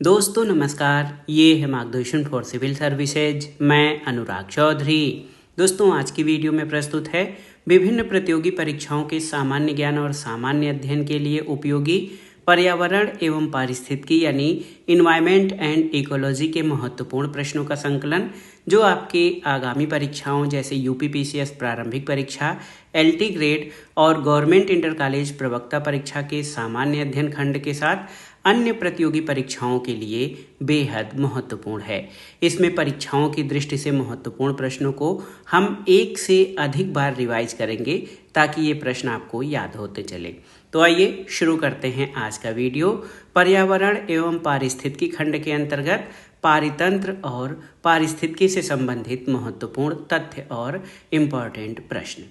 दोस्तों नमस्कार, ये है मार्गदर्शन फॉर सिविल सर्विसेज। मैं अनुराग चौधरी। दोस्तों आज की वीडियो में प्रस्तुत है विभिन्न प्रतियोगी परीक्षाओं के सामान्य ज्ञान और सामान्य अध्ययन के लिए उपयोगी पर्यावरण एवं पारिस्थितिकी यानी इन्वायरमेंट एंड इकोलॉजी के महत्वपूर्ण प्रश्नों का संकलन, जो आपके आगामी परीक्षाओं जैसे यूपीपीसीएस प्रारंभिक परीक्षा, एलटी ग्रेड और गवर्नमेंट इंटर कॉलेज प्रवक्ता परीक्षा के सामान्य अध्ययन खंड के साथ अन्य प्रतियोगी परीक्षाओं के लिए बेहद महत्वपूर्ण है। इसमें परीक्षाओं की दृष्टि से महत्वपूर्ण प्रश्नों को हम एक से अधिक बार रिवाइज करेंगे ताकि ये प्रश्न आपको याद होते चले। तो आइए शुरू करते हैं आज का वीडियो। पर्यावरण एवं पारिस्थितिकी खंड के अंतर्गत पारितंत्र और पारिस्थितिकी से संबंधित महत्वपूर्ण तथ्य और इम्पॉर्टेंट प्रश्न।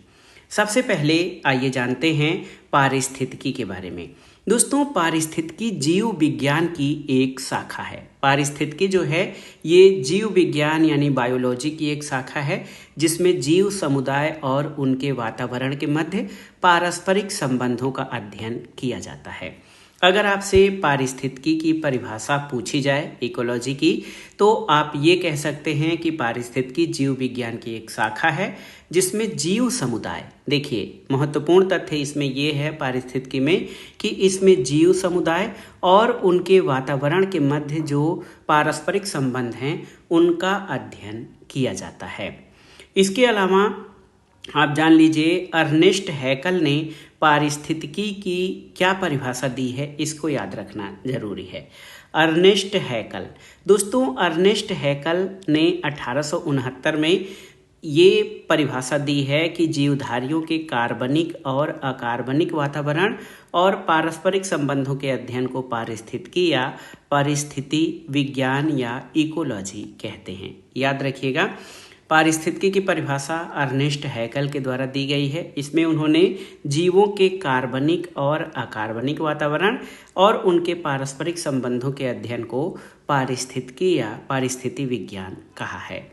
सबसे पहले आइए जानते हैं पारिस्थितिकी के बारे में। दोस्तों पारिस्थितिकी जीव विज्ञान की एक शाखा है। पारिस्थितिकी जो है ये जीव विज्ञान यानी बायोलॉजी की एक शाखा है, जिसमें जीव समुदाय और उनके वातावरण के मध्य पारस्परिक संबंधों का अध्ययन किया जाता है। अगर आपसे पारिस्थितिकी की परिभाषा पूछी जाए इकोलॉजी की, तो आप ये कह सकते हैं कि पारिस्थितिकी जीव विज्ञान की एक शाखा है जिसमें जीव समुदाय, देखिए महत्वपूर्ण तथ्य इसमें ये है पारिस्थितिकी में कि इसमें जीव समुदाय और उनके वातावरण के मध्य जो पारस्परिक संबंध हैं उनका अध्ययन किया जाता है। इसके अलावा आप जान लीजिए अर्नेस्ट हैकल ने पारिस्थितिकी की क्या परिभाषा दी है, इसको याद रखना जरूरी है। अर्नेस्ट हैकल, दोस्तों अर्नेस्ट हैकल ने 1869 में ये परिभाषा दी है कि जीवधारियों के कार्बनिक और अकार्बनिक वातावरण और पारस्परिक संबंधों के अध्ययन को पारिस्थितिकी या परिस्थिति विज्ञान या इकोलॉजी कहते हैं। याद रखिएगा, पारिस्थितिकी की परिभाषा अर्नेस्ट हैकल के द्वारा दी गई है। इसमें उन्होंने जीवों के कार्बनिक और अकार्बनिक वातावरण और उनके पारस्परिक संबंधों के अध्ययन को पारिस्थितिकी या पारिस्थिति विज्ञान कहा है।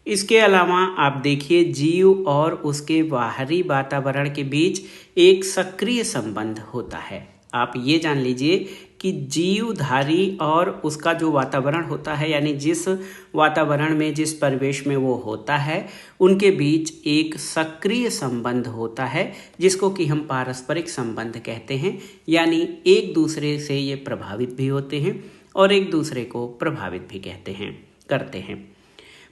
इसके अलावा आप देखिए जीव और उसके बाहरी वातावरण के बीच एक सक्रिय संबंध होता है। आप ये जान लीजिए कि जीवधारी और उसका जो वातावरण होता है, यानी जिस वातावरण में जिस परिवेश में वो होता है, उनके बीच एक सक्रिय संबंध होता है जिसको कि हम पारस्परिक संबंध कहते हैं। यानी एक दूसरे से ये प्रभावित भी होते हैं और एक दूसरे को प्रभावित भी करते हैं।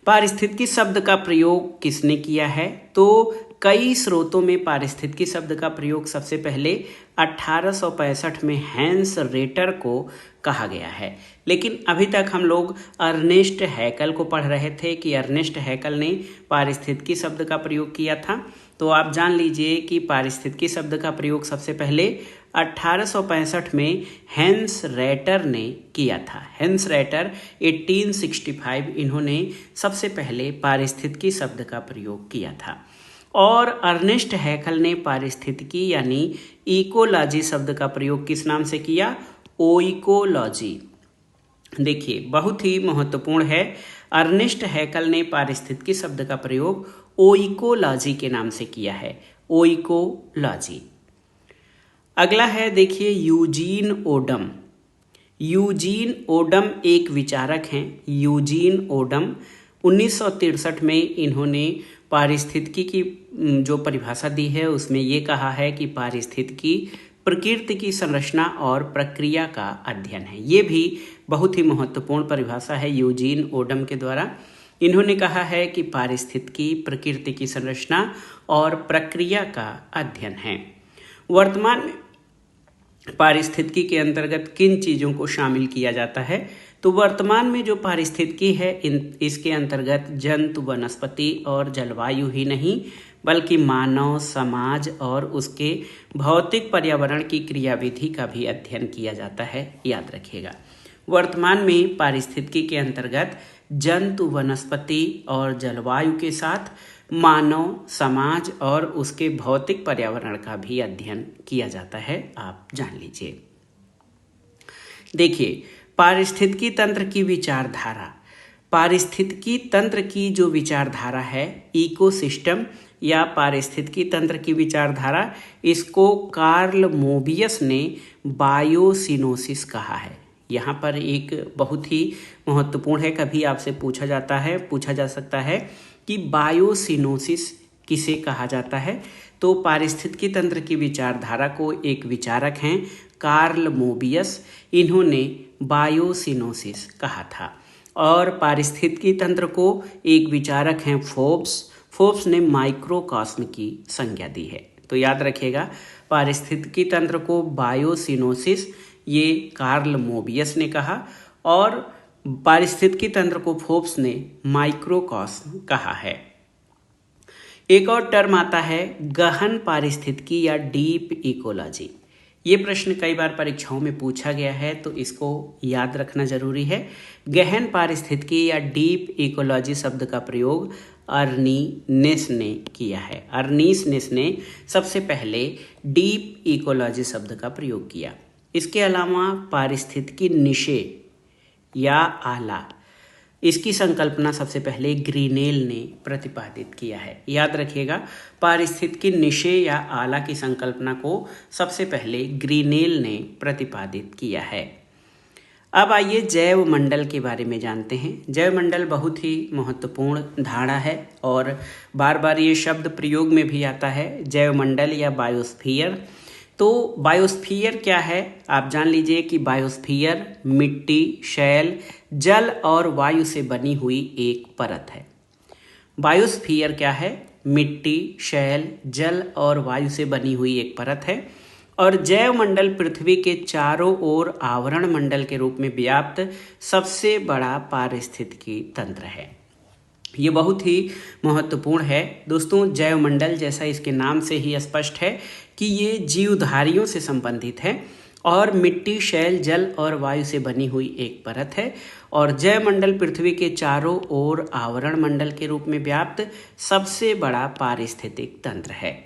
पारिस्थितिकी शब्द का प्रयोग किसने किया है? तो कई स्रोतों में पारिस्थितिकी शब्द का प्रयोग सबसे पहले 1865 में हैंस रेटर को कहा गया है। लेकिन अभी तक हम लोग अर्नेस्ट हैकल को पढ़ रहे थे कि अर्नेस्ट हैकल ने पारिस्थितिकी शब्द का प्रयोग किया था। तो आप जान लीजिए कि पारिस्थितिकी शब्द का प्रयोग सबसे पहले 1865 में हैंस रेटर ने किया था। हैंस रेटर 1865 इन्होंने सबसे पहले पारिस्थितिकी शब्द का प्रयोग किया था। और अर्नेस्ट हैकल ने पारिस्थितिकी यानी इकोलॉजी शब्द का प्रयोग किस नाम से किया? ओइकोलॉजी। देखिए बहुत ही महत्वपूर्ण है, अर्नेस्ट हैकल ने पारिस्थितिकी शब्द का प्रयोग ओइकोलॉजी के नाम से किया है। ओइकोलॉजी। अगला है देखिए यूजीन ओडम। यूजीन ओडम एक विचारक हैं। यूजीन ओडम 1963 में इन्होंने पारिस्थितिकी की जो परिभाषा दी है उसमें ये कहा है कि पारिस्थितिकी प्रकृति की संरचना और प्रक्रिया का अध्ययन है। ये भी बहुत ही महत्वपूर्ण परिभाषा है यूजीन ओडम के द्वारा। इन्होंने कहा है कि पारिस्थितिकी प्रकृति की संरचना और प्रक्रिया का अध्ययन है। वर्तमान में पारिस्थितिकी के अंतर्गत किन चीज़ों को शामिल किया जाता है? तो वर्तमान में जो पारिस्थितिकी है इसके अंतर्गत जंतु, वनस्पति और जलवायु ही नहीं बल्कि मानव समाज और उसके भौतिक पर्यावरण की क्रियाविधि का भी अध्ययन किया जाता है। याद रखिएगा, वर्तमान में पारिस्थितिकी के अंतर्गत जंतु, वनस्पति और जलवायु के साथ मानव समाज और उसके भौतिक पर्यावरण का भी अध्ययन किया जाता है। आप जान लीजिए। देखिए पारिस्थितिकी तंत्र की विचारधारा, पारिस्थितिकी तंत्र की जो विचारधारा है इकोसिस्टम या पारिस्थितिकी तंत्र की विचारधारा, इसको कार्ल मोबियस ने बायोसिनोसिस कहा है। यहाँ पर एक बहुत ही महत्वपूर्ण है, कभी आपसे पूछा जा सकता है कि बायोसिनोसिस किसे कहा जाता है। तो पारिस्थितिकी तंत्र की विचारधारा को एक विचारक हैं कार्ल मोबियस, इन्होंने बायोसिनोसिस कहा था। और पारिस्थितिकी तंत्र को एक विचारक हैं फोर्ब्स ने माइक्रोकॉस्म की संज्ञा दी है। तो याद रखिएगा, पारिस्थितिकी तंत्र को बायोसिनोसिस ये कार्ल मोबियस ने कहा और पारिस्थितिकी तंत्र को फोर्ब्स ने माइक्रोकॉस्म कहा है। एक और टर्म आता है गहन पारिस्थितिकी या डीप इकोलॉजी। ये प्रश्न कई बार परीक्षाओं में पूछा गया है, तो इसको याद रखना जरूरी है। गहन पारिस्थितिकी या डीप इकोलॉजी शब्द का प्रयोग अर्नीनेस ने किया है। अर्नीनेस ने सबसे पहले डीप इकोलॉजी शब्द का प्रयोग किया। इसके अलावा पारिस्थितिकी निशे या आला, इसकी संकल्पना सबसे पहले ग्रीनेल ने प्रतिपादित किया है। याद रखिएगा, पारिस्थितिकी निशे या आला की संकल्पना को सबसे पहले ग्रीनेल ने प्रतिपादित किया है। अब आइए जैव मंडल के बारे में जानते हैं। जैव मंडल बहुत ही महत्वपूर्ण धारणा है और बार बार ये शब्द प्रयोग में भी आता है, जैव मंडल या बायोस्फीयर। तो बायोस्फीयर क्या है, आप जान लीजिए कि बायोस्फीयर मिट्टी, शैल, जल और वायु से बनी हुई एक परत है। बायोस्फीयर क्या है, मिट्टी, शैल, जल और वायु से बनी हुई एक परत है। और जैव मंडल पृथ्वी के चारों ओर आवरण मंडल के रूप में व्याप्त सबसे बड़ा पारिस्थितिकी तंत्र है। ये बहुत ही महत्वपूर्ण है दोस्तों। जैव मंडल जैसा इसके नाम से ही स्पष्ट है कि ये जीवधारियों से संबंधित है और मिट्टी, शैल, जल और वायु से बनी हुई एक परत है। और जैव मंडल पृथ्वी के चारों ओर आवरण मंडल के रूप में व्याप्त सबसे बड़ा पारिस्थितिक तंत्र है।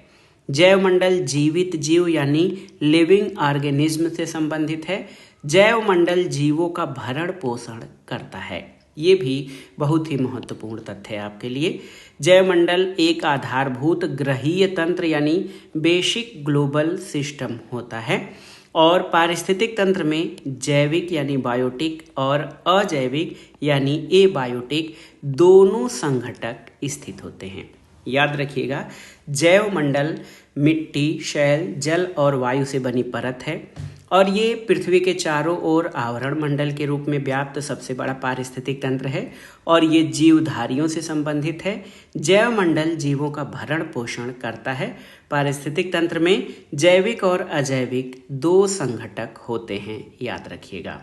जैव मंडल जीवित जीव यानी लिविंग ऑर्गेनिज्म से संबंधित है। जैव मंडल जीवों का भरण पोषण करता है। ये भी बहुत ही महत्वपूर्ण तथ्य है आपके लिए। जैव मंडल एक आधारभूत ग्रहीय तंत्र यानी बेसिक ग्लोबल सिस्टम होता है। और पारिस्थितिक तंत्र में जैविक यानी बायोटिक और अजैविक यानी एबायोटिक दोनों संघटक स्थित होते हैं। याद रखिएगा, जैव मंडल मिट्टी, शैल, जल और वायु से बनी परत है और ये पृथ्वी के चारों ओर आवरण मंडल के रूप में व्याप्त सबसे बड़ा पारिस्थितिक तंत्र है और ये जीवधारियों से संबंधित है। जैव मंडल जीवों का भरण पोषण करता है। पारिस्थितिक तंत्र में जैविक और अजैविक दो संघटक होते हैं, याद रखिएगा।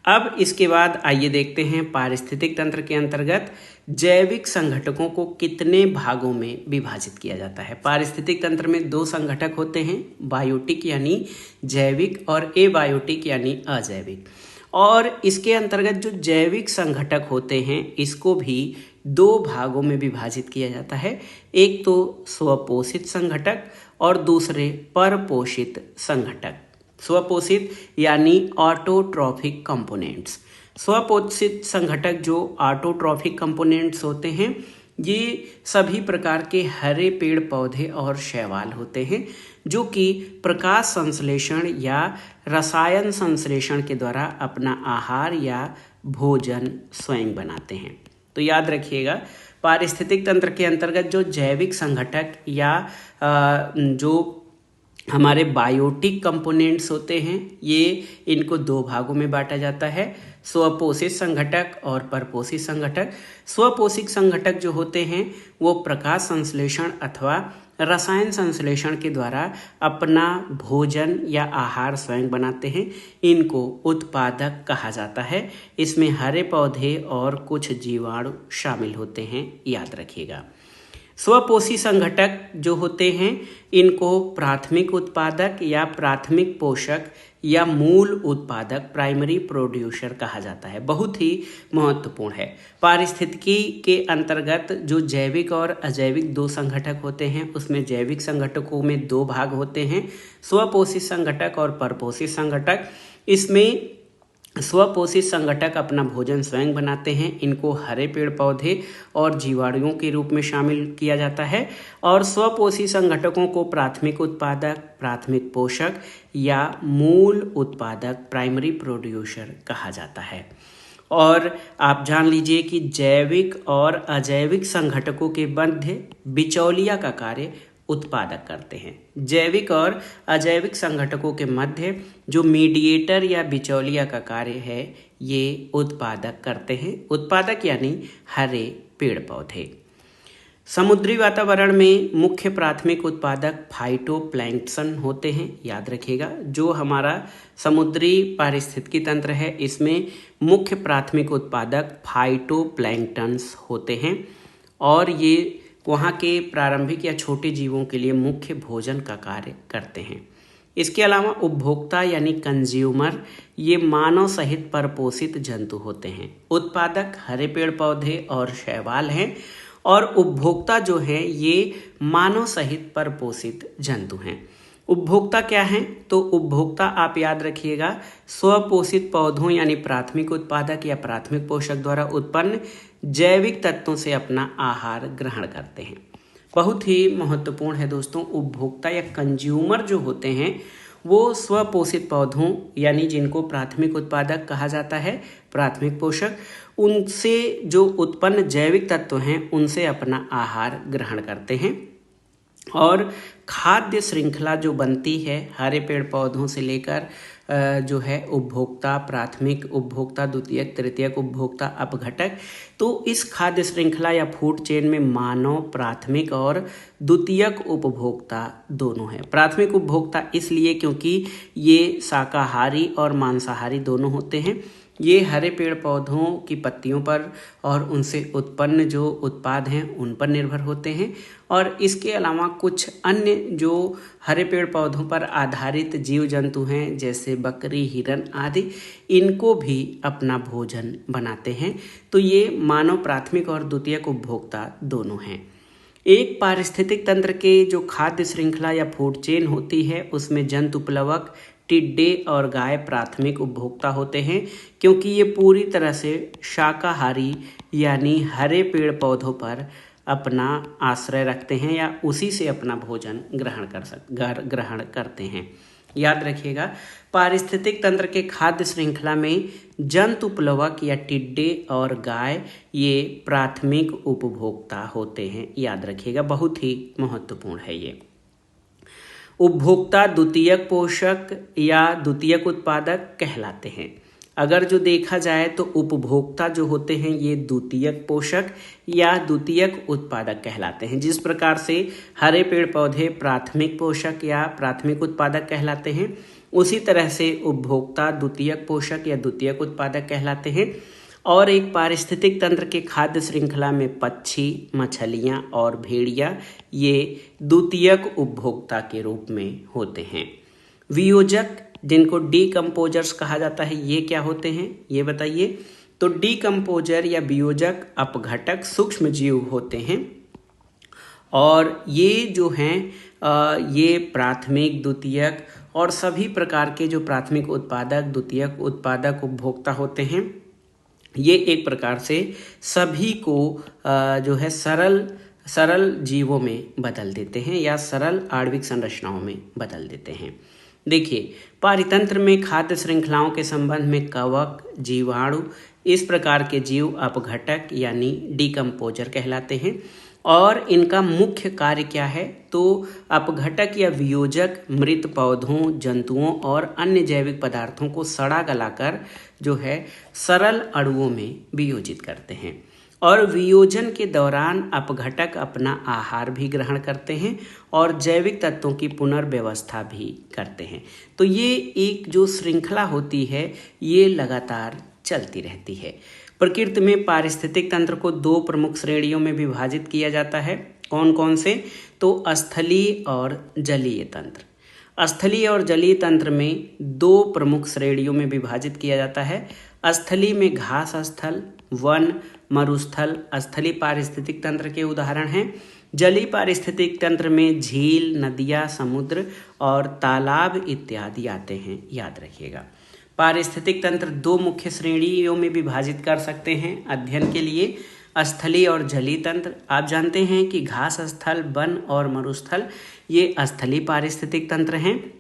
अब इसके बाद आइए देखते हैं पारिस्थितिक तंत्र के अंतर्गत जैविक संघटकों को कितने भागों में विभाजित किया जाता है। पारिस्थितिक तंत्र में दो संघटक होते हैं, बायोटिक यानी जैविक और एबायोटिक यानी अजैविक। और इसके अंतर्गत जो जैविक संघटक होते हैं इसको भी दो भागों में विभाजित किया जाता है। एक तो स्वपोषित संघटक और दूसरे परपोषित संघटक। स्वपोषित यानी ऑटोट्रॉफिक कंपोनेंट्स। स्वपोषित संघटक जो ऑटोट्रॉफिक कंपोनेंट्स होते हैं ये सभी प्रकार के हरे पेड़ पौधे और शैवाल होते हैं जो कि प्रकाश संश्लेषण या रसायन संश्लेषण के द्वारा अपना आहार या भोजन स्वयं बनाते हैं। तो याद रखिएगा, पारिस्थितिक तंत्र के अंतर्गत जो जैविक संघटक या जो हमारे बायोटिक कंपोनेंट्स होते हैं ये इनको दो भागों में बांटा जाता है, स्वपोषित संघटक और परपोषित संघटक। स्वपोषित संघटक जो होते हैं वो प्रकाश संश्लेषण अथवा रसायन संश्लेषण के द्वारा अपना भोजन या आहार स्वयं बनाते हैं। इनको उत्पादक कहा जाता है। इसमें हरे पौधे और कुछ जीवाणु शामिल होते हैं, याद रखिएगा। स्वपोषी संघटक जो होते हैं इनको प्राथमिक उत्पादक या प्राथमिक पोषक या मूल उत्पादक प्राइमरी प्रोड्यूसर कहा जाता है। बहुत ही महत्वपूर्ण है। पारिस्थितिकी के अंतर्गत जो जैविक और अजैविक दो संघटक होते हैं उसमें जैविक संघटकों में दो भाग होते हैं, स्वपोषित संघटक और परपोषित संघटक। इसमें स्वपोषित संगठक अपना भोजन स्वयं बनाते हैं। इनको हरे पेड़ पौधे और जीवाणुओं के रूप में शामिल किया जाता है। और स्वपोषी संगठकों को प्राथमिक उत्पादक, प्राथमिक पोषक या मूल उत्पादक, प्राइमरी प्रोड्यूसर कहा जाता है। और आप जान लीजिए कि जैविक और अजैविक संगठकों के मध्य बिचौलिया का कार्य उत्पादक करते हैं। जैविक और अजैविक संगठकों के मध्य जो मीडिएटर या बिचौलिया का कार्य है ये उत्पादक करते हैं। उत्पादक यानी हरे पेड़ पौधे। समुद्री वातावरण में मुख्य प्राथमिक उत्पादक फाइटोप्लैंक्टन होते हैं, याद रखिएगा। जो हमारा समुद्री पारिस्थितिकी तंत्र है इसमें मुख्य प्राथमिक उत्पादक फाइटोप्लैंक्टन्स होते हैं और ये वहाँ के प्रारंभिक या छोटे जीवों के लिए मुख्य भोजन का कार्य करते हैं। इसके अलावा उपभोक्ता यानी कंज्यूमर ये मानव सहित परपोषित जंतु होते हैं। उत्पादक हरे पेड़ पौधे और शैवाल हैं और उपभोक्ता जो है ये मानव सहित परपोषित जंतु हैं। उपभोक्ता क्या हैं? तो उपभोक्ता आप याद रखिएगा स्वपोषित पौधों यानी प्राथमिक उत्पादक या प्राथमिक पोषक द्वारा उत्पन्न जैविक तत्वों से अपना आहार ग्रहण करते हैं। बहुत ही महत्वपूर्ण है दोस्तों। उपभोक्ता या कंज्यूमर जो होते हैं वो स्वपोषित पौधों यानी जिनको प्राथमिक उत्पादक कहा जाता है, प्राथमिक पोषक, उनसे जो उत्पन्न जैविक तत्व हैं उनसे अपना आहार ग्रहण करते हैं। और खाद्य श्रृंखला जो बनती है हरे पेड़ पौधों से लेकर जो है उपभोक्ता, प्राथमिक उपभोक्ता, द्वितीयक, तृतीयक उपभोक्ता, अपघटक, तो इस खाद्य श्रृंखला या फूड चेन में मानव प्राथमिक और द्वितीयक उपभोक्ता दोनों हैं। प्राथमिक उपभोक्ता इसलिए क्योंकि ये शाकाहारी और मांसाहारी दोनों होते हैं। ये हरे पेड़ पौधों की पत्तियों पर और उनसे उत्पन्न जो उत्पाद हैं उन पर निर्भर होते हैं। और इसके अलावा कुछ अन्य जो हरे पेड़ पौधों पर आधारित जीव जंतु हैं जैसे बकरी, हिरन आदि, इनको भी अपना भोजन बनाते हैं। तो ये मानव प्राथमिक और द्वितीयक उपभोक्ता दोनों हैं। एक पारिस्थितिक तंत्र के जो खाद्य श्रृंखला या फूड चेन होती है उसमें जंतुप्लवक, टिड्डे और गाय प्राथमिक उपभोक्ता होते हैं क्योंकि ये पूरी तरह से शाकाहारी यानी हरे पेड़ पौधों पर अपना आश्रय रखते हैं या उसी से अपना भोजन ग्रहण करते हैं। याद रखिएगा पारिस्थितिक तंत्र के खाद्य श्रृंखला में जंतुप्लवक या टिड्डे और गाय ये प्राथमिक उपभोक्ता होते हैं। याद रखिएगा बहुत ही महत्वपूर्ण है ये। उपभोक्ता द्वितीयक पोषक या द्वितीयक उत्पादक कहलाते हैं। अगर जो देखा जाए तो उपभोक्ता जो होते हैं ये द्वितीयक पोषक या द्वितीयक उत्पादक कहलाते हैं। जिस प्रकार से हरे पेड़ पौधे प्राथमिक पोषक या प्राथमिक उत्पादक कहलाते हैं उसी तरह से उपभोक्ता द्वितीयक पोषक या द्वितीयक उत्पादक कहलाते हैं। और एक पारिस्थितिक तंत्र के खाद्य श्रृंखला में पक्षी, मछलियाँ और भेड़िया ये द्वितीयक उपभोक्ता के रूप में होते हैं। वियोजक जिनको डीकम्पोजर्स कहा जाता है ये क्या होते हैं ये बताइए। तो डीकम्पोजर या वियोजक अपघटक सूक्ष्म जीव होते हैं और ये जो हैं ये प्राथमिक, द्वितीयक और सभी प्रकार के जो प्राथमिक उत्पादक, द्वितीयक उत्पादक उपभोक्ता होते हैं। ये एक प्रकार से सभी को जो है सरल जीवों में बदल देते हैं या सरल आणविक संरचनाओं में बदल देते हैं। देखिए पारितंत्र में खाद्य श्रृंखलाओं के संबंध में कवक, जीवाणु, इस प्रकार के जीव अपघटक यानी डीकम्पोजर कहलाते हैं। और इनका मुख्य कार्य क्या है? तो अपघटक या वियोजक मृत पौधों, जंतुओं और अन्य जैविक पदार्थों को सड़ा गलाकर जो है सरल अणुओं में वियोजित करते हैं। और वियोजन के दौरान अपघटक अपना आहार भी ग्रहण करते हैं और जैविक तत्वों की पुनर्व्यवस्था भी करते हैं। तो ये एक जो श्रृंखला होती है ये लगातार चलती रहती है। प्रकृति में पारिस्थितिक तंत्र को दो प्रमुख श्रेणियों में विभाजित किया जाता है। कौन कौन से? तो स्थलीय और जलीय तंत्र। स्थलीय और जलीय तंत्र में दो प्रमुख श्रेणियों में विभाजित किया जाता है। स्थलीय में घास स्थल, वन, मरुस्थल स्थलीय पारिस्थितिक तंत्र के उदाहरण हैं। जलीय पारिस्थितिक तंत्र में झील, नदियाँ, समुद्र और तालाब इत्यादि आते हैं। याद रखिएगा। पारिस्थितिक तंत्र दो मुख्य श्रेणियों में विभाजित कर सकते हैं अध्ययन के लिए, स्थलीय और जलीय तंत्र। आप जानते हैं कि घास स्थल, वन और मरुस्थल ये स्थलीय पारिस्थितिक तंत्र हैं,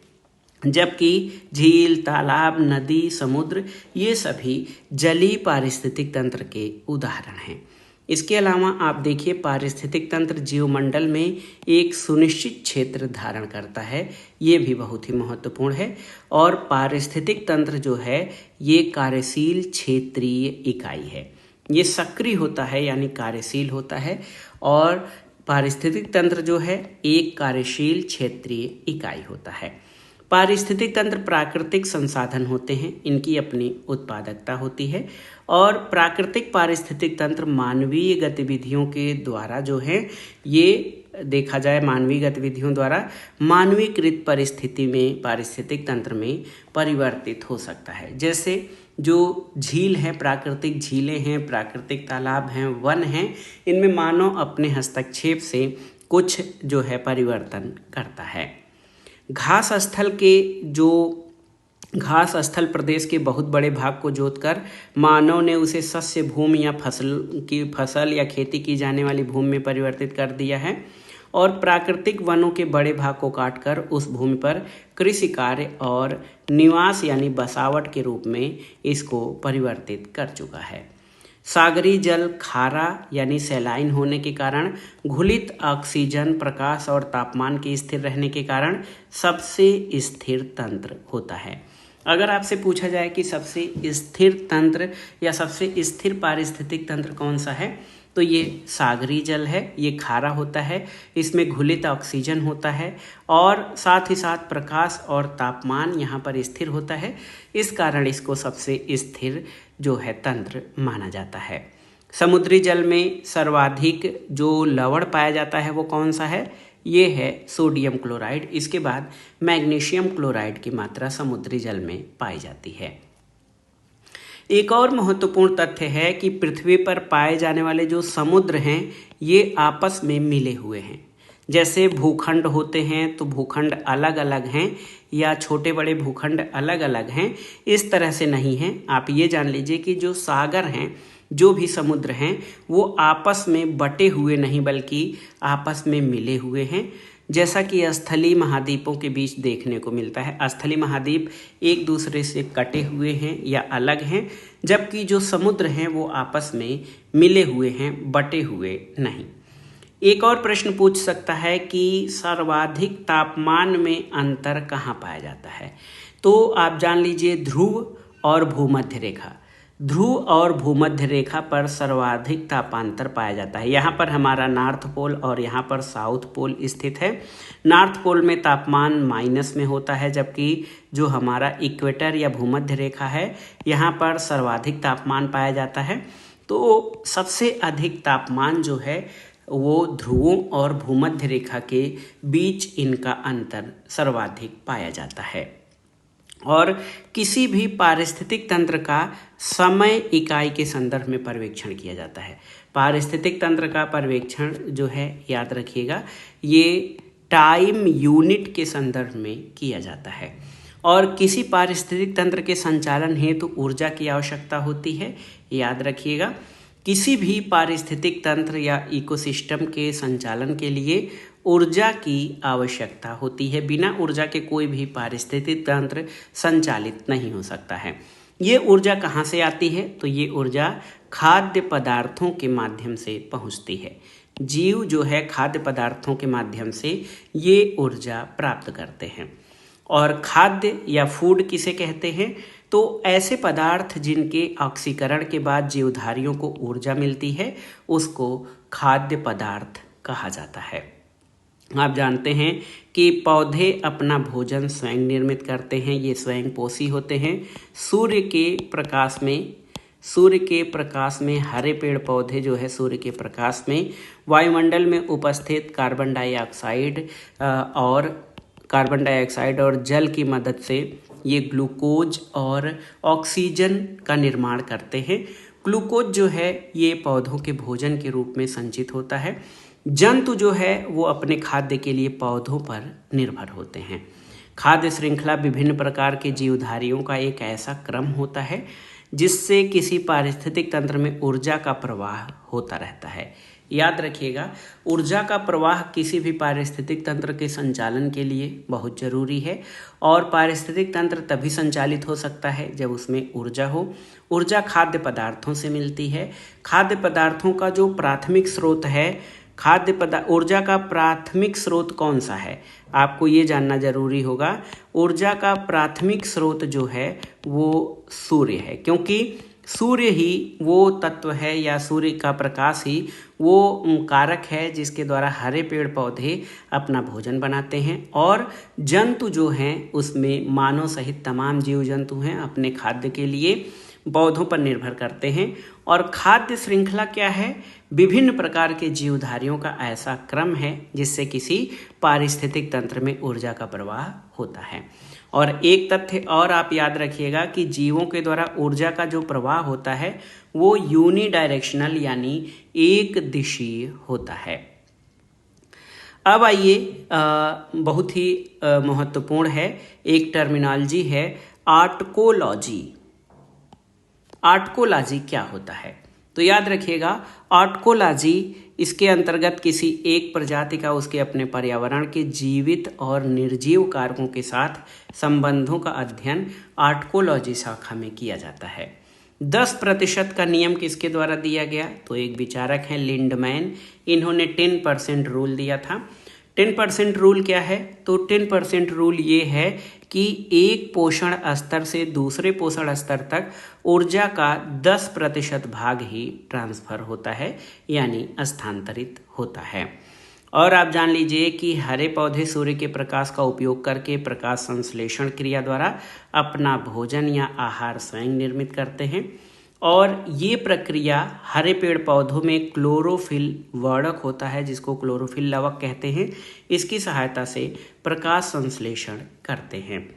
जबकि झील, तालाब, नदी, समुद्र ये सभी जलीय पारिस्थितिक तंत्र के उदाहरण हैं। इसके अलावा आप देखिए, पारिस्थितिक तंत्र जीवमंडल में एक सुनिश्चित क्षेत्र धारण करता है, ये भी बहुत ही महत्वपूर्ण है। और पारिस्थितिक तंत्र जो है ये कार्यशील क्षेत्रीय इकाई है, ये सक्रिय होता है यानी कार्यशील होता है। और पारिस्थितिक तंत्र जो है एक कार्यशील क्षेत्रीय इकाई होता है। पारिस्थितिक तंत्र प्राकृतिक संसाधन होते हैं, इनकी अपनी उत्पादकता होती है। और प्राकृतिक पारिस्थितिक तंत्र मानवीय गतिविधियों के द्वारा जो है ये देखा जाए, मानवीय गतिविधियों द्वारा मानवीकृत परिस्थिति में पारिस्थितिक तंत्र में परिवर्तित हो सकता है। जैसे जो झील है, प्राकृतिक झीलें हैं, प्राकृतिक तालाब हैं, वन हैं, इनमें मानव अपने हस्तक्षेप से कुछ जो है परिवर्तन करता है। घास स्थल प्रदेश के बहुत बड़े भाग को जोतकर मानव ने उसे शस्य भूमि या फसल या खेती की जाने वाली भूमि में परिवर्तित कर दिया है। और प्राकृतिक वनों के बड़े भाग को काटकर उस भूमि पर कृषि कार्य और निवास यानी बसावट के रूप में इसको परिवर्तित कर चुका है। सागरीय जल खारा यानी सैलाइन होने के कारण, घुलित ऑक्सीजन, प्रकाश और तापमान के स्थिर रहने के कारण सबसे स्थिर तंत्र होता है। अगर आपसे पूछा जाए कि सबसे स्थिर तंत्र या सबसे स्थिर पारिस्थितिक तंत्र कौन सा है, तो ये सागरीय जल है, ये खारा होता है, इसमें घुलित ऑक्सीजन होता है और साथ ही साथ प्रकाश और तापमान यहाँ पर स्थिर होता है। इस कारण इसको सबसे स्थिर जो है तंत्र माना जाता है। समुद्री जल में सर्वाधिक जो लवण पाया जाता है वो कौन सा है? ये है सोडियम क्लोराइड। इसके बाद मैग्नीशियम क्लोराइड की मात्रा समुद्री जल में पाई जाती है। एक और महत्वपूर्ण तथ्य है कि पृथ्वी पर पाए जाने वाले जो समुद्र हैं ये आपस में मिले हुए हैं। जैसे भूखंड होते हैं तो भूखंड अलग अलग हैं या छोटे बड़े भूखंड अलग अलग हैं, इस तरह से नहीं हैं। आप ये जान लीजिए कि जो सागर हैं, जो भी समुद्र हैं, वो आपस में बटे हुए नहीं बल्कि आपस में मिले हुए हैं। जैसा कि स्थलीय महाद्वीपों के बीच देखने को मिलता है, स्थलीय महाद्वीप एक दूसरे से कटे हुए हैं या अलग हैं, जबकि जो समुद्र हैं वो आपस में मिले हुए हैं, बटे हुए नहीं। एक और प्रश्न पूछ सकता है कि सर्वाधिक तापमान में अंतर कहाँ पाया जाता है? तो आप जान लीजिए ध्रुव और भूमध्य रेखा। ध्रुव और भूमध्य रेखा पर सर्वाधिक तापांतर पाया जाता है। यहाँ पर हमारा नॉर्थ पोल और यहाँ पर साउथ पोल स्थित है। नॉर्थ पोल में तापमान माइनस में होता है, जबकि जो हमारा इक्वेटर या भूमध्य रेखा है यहाँ पर सर्वाधिक तापमान पाया जाता है। तो सबसे अधिक तापमान जो है वो ध्रुवों और भूमध्य रेखा के बीच इनका अंतर सर्वाधिक पाया जाता है। और किसी भी पारिस्थितिक तंत्र का समय इकाई के संदर्भ में पर्यवेक्षण किया जाता है। पारिस्थितिक तंत्र का पर्यवेक्षण जो है, याद रखिएगा, ये टाइम यूनिट के संदर्भ में किया जाता है। और किसी पारिस्थितिक तंत्र के संचालन हेतु ऊर्जा की आवश्यकता होती है, याद रखिएगा। किसी भी पारिस्थितिक तंत्र या इकोसिस्टम के संचालन के लिए ऊर्जा की आवश्यकता होती है। बिना ऊर्जा के कोई भी पारिस्थितिक तंत्र संचालित नहीं हो सकता है। ये ऊर्जा कहाँ से आती है? तो ये ऊर्जा खाद्य पदार्थों के माध्यम से पहुँचती है। जीव जो है खाद्य पदार्थों के माध्यम से ये ऊर्जा प्राप्त करते हैं। और खाद्य या फूड किसे कहते हैं? तो ऐसे पदार्थ जिनके ऑक्सीकरण के बाद जीवधारियों को ऊर्जा मिलती है उसको खाद्य पदार्थ कहा जाता है। आप जानते हैं कि पौधे अपना भोजन स्वयं निर्मित करते हैं, ये स्वयं पोषी होते हैं। सूर्य के प्रकाश में हरे पेड़ पौधे जो है सूर्य के प्रकाश में वायुमंडल में उपस्थित कार्बन डाइऑक्साइड और जल की मदद से ये ग्लूकोज और ऑक्सीजन का निर्माण करते हैं। ग्लूकोज जो है ये पौधों के भोजन के रूप में संचित होता है। जंतु जो है वो अपने खाद्य के लिए पौधों पर निर्भर होते हैं। खाद्य श्रृंखला विभिन्न प्रकार के जीवधारियों का एक ऐसा क्रम होता है जिससे किसी पारिस्थितिक तंत्र में ऊर्जा का प्रवाह होता रहता है। याद रखिएगा, ऊर्जा का प्रवाह किसी भी पारिस्थितिक तंत्र के संचालन के लिए बहुत जरूरी है और पारिस्थितिक तंत्र तभी संचालित हो सकता है जब उसमें ऊर्जा हो। ऊर्जा खाद्य पदार्थों से मिलती है। खाद्य पदार्थों का जो प्राथमिक स्रोत है, ऊर्जा का प्राथमिक स्रोत कौन सा है, आपको ये जानना जरूरी होगा। ऊर्जा का प्राथमिक स्रोत जो है वो सूर्य है, क्योंकि सूर्य ही वो तत्व है या सूर्य का प्रकाश ही वो कारक है जिसके द्वारा हरे पेड़ पौधे अपना भोजन बनाते हैं और जंतु जो हैं उसमें मानव सहित तमाम जीव जंतु हैं अपने खाद्य के लिए पौधों पर निर्भर करते हैं। और खाद्य श्रृंखला क्या है, विभिन्न प्रकार के जीवधारियों का ऐसा क्रम है जिससे किसी पारिस्थितिक तंत्र में ऊर्जा का प्रवाह होता है। और एक तथ्य और आप याद रखिएगा कि जीवों के द्वारा ऊर्जा का जो प्रवाह होता है वो यूनिडायरेक्शनल यानी एक दिशीय होता है। अब आइए बहुत ही महत्वपूर्ण है एक टर्मिनोलॉजी है आर्टकोलॉजी। आर्टकोलॉजी क्या होता है, तो याद रखिएगा आर्टकोलॉजी इसके अंतर्गत किसी एक प्रजाति का उसके अपने पर्यावरण के जीवित और निर्जीव कारकों के साथ संबंधों का अध्ययन आर्टकोलॉजी शाखा में किया जाता है। 10% का नियम किसके द्वारा दिया गया, तो एक विचारक हैं लिंडमैन, इन्होंने 10% रूल दिया था। 10% रूल क्या है, तो 10% रूल ये है कि एक पोषण स्तर से दूसरे पोषण स्तर तक ऊर्जा का 10% भाग ही ट्रांसफर होता है यानी स्थानांतरित होता है। और आप जान लीजिए कि हरे पौधे सूर्य के प्रकाश का उपयोग करके प्रकाश संश्लेषण क्रिया द्वारा अपना भोजन या आहार स्वयं निर्मित करते हैं और ये प्रक्रिया हरे पेड़ पौधों में क्लोरोफिल वर्णक होता है जिसको क्लोरोफिल लवक कहते हैं, इसकी सहायता से प्रकाश संश्लेषण करते हैं।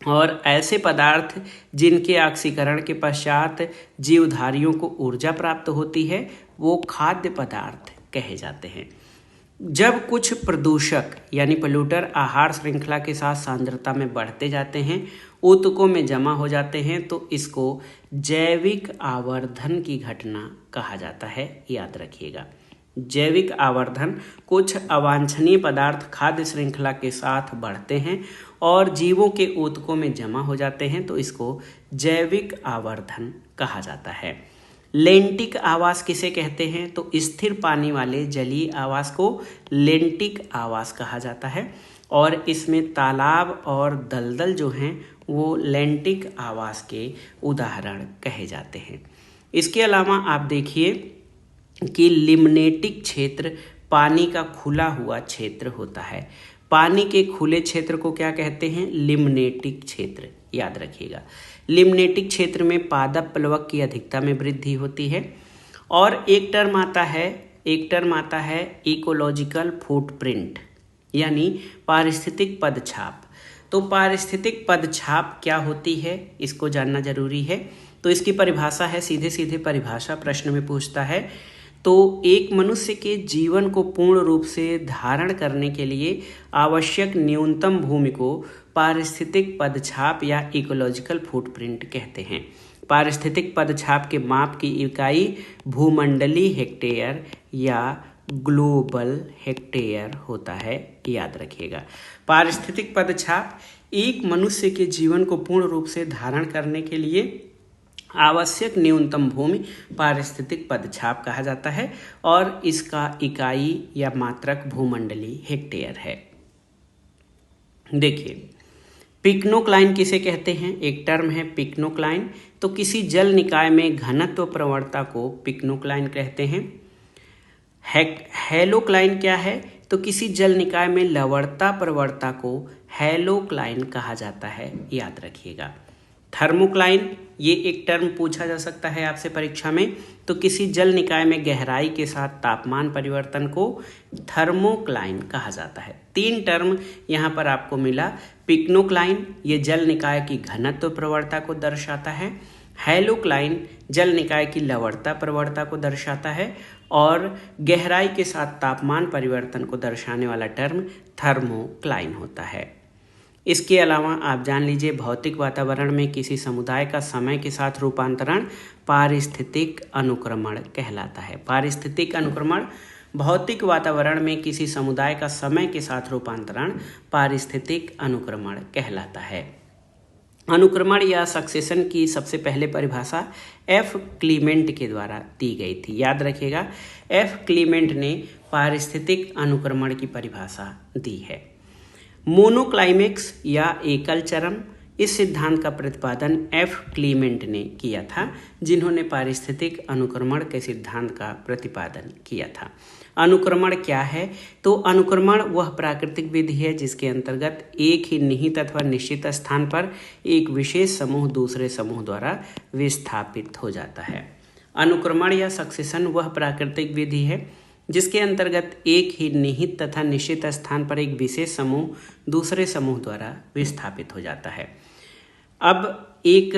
और ऐसे पदार्थ जिनके ऑक्सीकरण के पश्चात जीवधारियों को ऊर्जा प्राप्त होती है वो खाद्य पदार्थ कहे जाते हैं। जब कुछ प्रदूषक यानी पोल्यूटर आहार श्रृंखला के साथ सांद्रता में बढ़ते जाते हैं, ऊतकों में जमा हो जाते हैं, तो इसको जैविक आवर्धन की घटना कहा जाता है। याद रखिएगा, जैविक आवर्धन, कुछ अवांछनीय पदार्थ खाद्य श्रृंखला के साथ बढ़ते हैं और जीवों के ऊतकों में जमा हो जाते हैं, तो इसको जैविक आवर्धन कहा जाता है। लेंटिक आवास किसे कहते हैं, तो स्थिर पानी वाले जलीय आवास को लेंटिक आवास कहा जाता है और इसमें तालाब और दलदल जो हैं वो लेंटिक आवास के उदाहरण कहे जाते हैं। इसके अलावा आप देखिए कि लिम्नेटिक क्षेत्र पानी का खुला हुआ क्षेत्र होता है। पानी के खुले क्षेत्र को क्या कहते हैं, लिम्नेटिक क्षेत्र। याद रखिएगा, लिम्नेटिक क्षेत्र में पादप प्लवक की अधिकता में वृद्धि होती है। और एक टर्म आता है इकोलॉजिकल फुटप्रिंट यानी पारिस्थितिक पदछाप। तो पारिस्थितिक पदछाप क्या होती है, इसको जानना जरूरी है। तो इसकी परिभाषा है, सीधे सीधे परिभाषा प्रश्न में पूछता है, तो एक मनुष्य के जीवन को पूर्ण रूप से धारण करने के लिए आवश्यक न्यूनतम भूमि को पारिस्थितिक पदछाप या इकोलॉजिकल फुटप्रिंट कहते हैं। पारिस्थितिक पदछाप के माप की इकाई भूमंडलीय हेक्टेयर या ग्लोबल हेक्टेयर होता है। याद रखिएगा, पारिस्थितिक पदछाप एक मनुष्य के जीवन को पूर्ण रूप से धारण करने के लिए आवश्यक न्यूनतम भूमि पारिस्थितिक पदछाप कहा जाता है और इसका इकाई या मात्रक भूमंडलीय हेक्टेयर है। देखिए, पिक्नोक्लाइन किसे कहते हैं, एक टर्म है पिक्नोक्लाइन। तो किसी जल निकाय में घनत्व प्रवणता को पिक्नोक्लाइन कहते हैं। हेलोक्लाइन क्या है, तो किसी जल निकाय में लवणता प्रवणता को हेलोक्लाइन कहा जाता है। याद रखिएगा। थर्मोक्लाइन, ये एक टर्म पूछा जा सकता है आपसे परीक्षा में। तो किसी जल निकाय में गहराई के साथ तापमान परिवर्तन को थर्मोक्लाइन कहा जाता है। 3 टर्म यहाँ पर आपको मिला। पिक्नोक्लाइन ये जल निकाय की घनत्व प्रवणता को दर्शाता है, हेलोक्लाइन जल निकाय की लवणता प्रवणता को दर्शाता है और गहराई के साथ तापमान परिवर्तन को दर्शाने वाला टर्म थर्मोक्लाइन होता है। इसके अलावा आप जान लीजिए भौतिक वातावरण में किसी समुदाय का समय के साथ रूपांतरण पारिस्थितिक अनुक्रमण कहलाता है। पारिस्थितिक अनुक्रमण भौतिक वातावरण में किसी समुदाय का समय के साथ रूपांतरण पारिस्थितिक अनुक्रमण कहलाता है। अनुक्रमण या सक्सेशन की सबसे पहले परिभाषा एफ क्लीमेंट के द्वारा दी गई थी। याद रखिएगा, एफ क्लीमेंट ने पारिस्थितिक अनुक्रमण की परिभाषा दी है। मोनोक्लाइमेक्स या एकल चरम, इस सिद्धांत का प्रतिपादन एफ क्लीमेंट ने किया था, जिन्होंने पारिस्थितिक अनुक्रमण के सिद्धांत का प्रतिपादन किया था। अनुक्रमण क्या है? तो अनुक्रमण वह प्राकृतिक विधि है जिसके अंतर्गत एक ही निहित अथवा निश्चित स्थान पर एक विशेष समूह दूसरे समूह द्वारा विस्थापित हो जाता है। अनुक्रमण या सक्सेशन वह प्राकृतिक विधि है जिसके अंतर्गत एक ही निहित तथा निश्चित स्थान पर एक विशेष समूह दूसरे समूह द्वारा विस्थापित हो जाता है। अब एक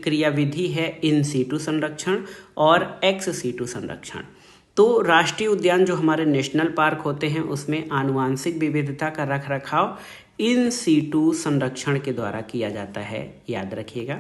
क्रियाविधि है इन सीटू संरक्षण और एक्स सीटू संरक्षण। तो राष्ट्रीय उद्यान जो हमारे नेशनल पार्क होते हैं उसमें आनुवांशिक विविधता का रख रखाव इन सीटू संरक्षण के द्वारा किया जाता है। याद रखिएगा,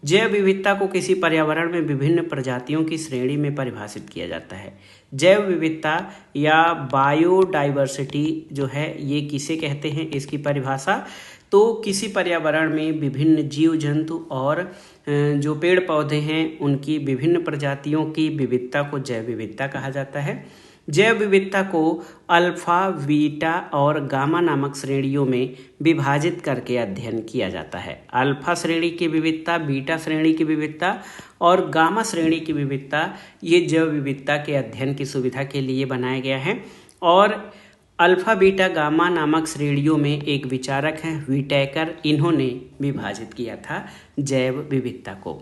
जैव विविधता को किसी पर्यावरण में विभिन्न प्रजातियों की श्रेणी में परिभाषित किया जाता है। जैव विविधता या बायोडाइवर्सिटी जो है ये किसे कहते हैं, इसकी परिभाषा तो किसी पर्यावरण में विभिन्न जीव जंतु और जो पेड़ पौधे हैं उनकी विभिन्न प्रजातियों की विविधता को जैव विविधता कहा जाता है। जैव विविधता को अल्फा, बीटा और गामा नामक श्रेणियों में विभाजित करके अध्ययन किया जाता है। अल्फा श्रेणी की विविधता, बीटा श्रेणी की विविधता और गामा श्रेणी की विविधता ये जैव विविधता के अध्ययन की सुविधा के लिए बनाया गया है। और अल्फा, बीटा, गामा नामक श्रेणियों में एक विचारक हैं व्हिटेकर, इन्होंने विभाजित किया था जैव विविधता को।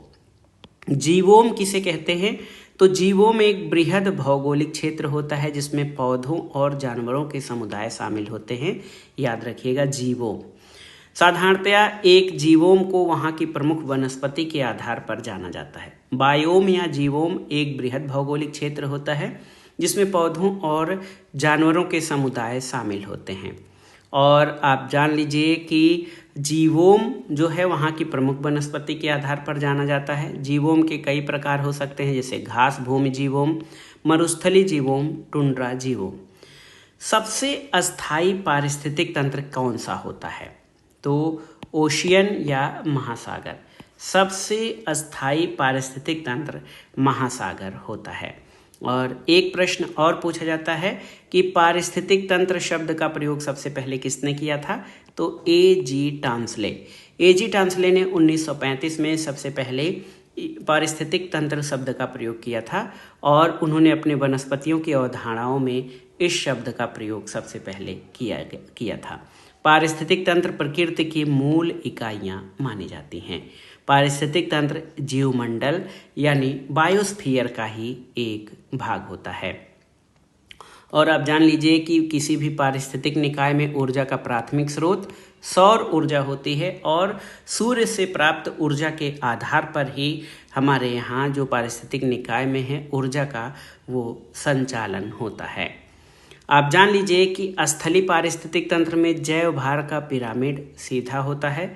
जीवोम किसे कहते हैं? तो जीवोम एक बृहद भौगोलिक क्षेत्र होता है जिसमें पौधों और जानवरों के समुदाय शामिल होते हैं। याद रखिएगा, जीवोम। साधारणतया एक जीवोम को वहाँ की प्रमुख वनस्पति के आधार पर जाना जाता है। बायोम या जीवोम एक बृहद भौगोलिक क्षेत्र होता है जिसमें पौधों और जानवरों के समुदाय शामिल होते हैं। और आप जान लीजिए कि जीवोम जो है वहाँ की प्रमुख वनस्पति के आधार पर जाना जाता है। जीवोम के कई प्रकार हो सकते हैं, जैसे घास भूमि जीवोम, मरुस्थली जीवोम, टुंड्रा जीवोम। सबसे अस्थायी पारिस्थितिक तंत्र कौन सा होता है? तो ओशियन या महासागर। सबसे अस्थायी पारिस्थितिक तंत्र महासागर होता है। और एक प्रश्न और पूछा जाता है कि पारिस्थितिक तंत्र शब्द का प्रयोग सबसे पहले किसने किया था? तो ए.जी. टांसले। ए.जी. टांसले ने 1935 में सबसे पहले पारिस्थितिक तंत्र शब्द का प्रयोग किया था और उन्होंने अपने वनस्पतियों की अवधारणाओं में इस शब्द का प्रयोग सबसे पहले किया था। पारिस्थितिक तंत्र प्रकृति की मूल इकाइयाँ मानी जाती हैं। पारिस्थितिक तंत्र जीवमंडल यानी बायोस्फीयर का ही एक भाग होता है। और आप जान लीजिए कि किसी भी पारिस्थितिक निकाय में ऊर्जा का प्राथमिक स्रोत सौर ऊर्जा होती है और सूर्य से प्राप्त ऊर्जा के आधार पर ही हमारे यहाँ जो पारिस्थितिक निकाय में है ऊर्जा का वो संचालन होता है। आप जान लीजिए कि स्थलीय पारिस्थितिक तंत्र में जैव भार का पिरामिड सीधा होता है।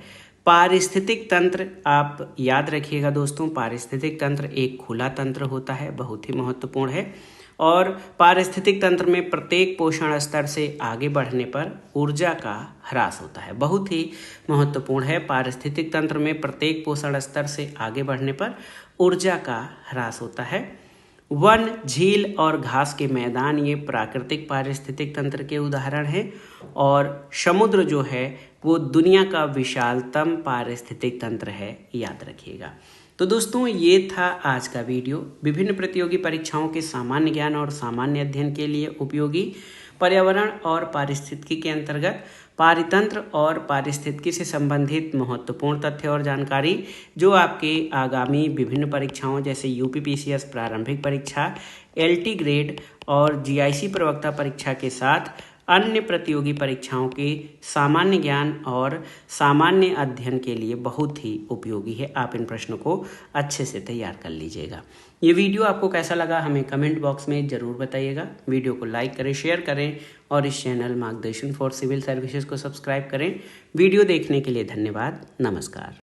पारिस्थितिक तंत्र, आप याद रखिएगा दोस्तों, पारिस्थितिक तंत्र एक खुला तंत्र होता है, बहुत ही महत्वपूर्ण है। और पारिस्थितिक तंत्र में प्रत्येक पोषण स्तर से आगे बढ़ने पर ऊर्जा का ह्रास होता है, बहुत ही महत्वपूर्ण है। पारिस्थितिक तंत्र में प्रत्येक पोषण स्तर से आगे बढ़ने पर ऊर्जा का ह्रास होता है। वन, झील और घास के मैदान ये प्राकृतिक पारिस्थितिक तंत्र के उदाहरण हैं। और समुद्र जो है वो दुनिया का विशालतम पारिस्थितिक तंत्र है, याद रखिएगा। तो दोस्तों ये था आज का वीडियो। विभिन्न प्रतियोगी परीक्षाओं के सामान्य ज्ञान और सामान्य अध्ययन के लिए उपयोगी पर्यावरण और पारिस्थितिकी के अंतर्गत पारितंत्र और पारिस्थितिकी से संबंधित महत्वपूर्ण तथ्य और जानकारी जो आपके आगामी विभिन्न परीक्षाओं जैसे यूपीपीसीएस प्रारंभिक परीक्षा, एलटी ग्रेड और जीआईसी प्रवक्ता परीक्षा के साथ अन्य प्रतियोगी परीक्षाओं के सामान्य ज्ञान और सामान्य अध्ययन के लिए बहुत ही उपयोगी है। आप इन प्रश्नों को अच्छे से तैयार कर लीजिएगा। ये वीडियो आपको कैसा लगा हमें कमेंट बॉक्स में ज़रूर बताइएगा। वीडियो को लाइक करें, शेयर करें और इस चैनल मार्गदर्शन फॉर सिविल सर्विसेज को सब्सक्राइब करें। वीडियो देखने के लिए धन्यवाद। नमस्कार।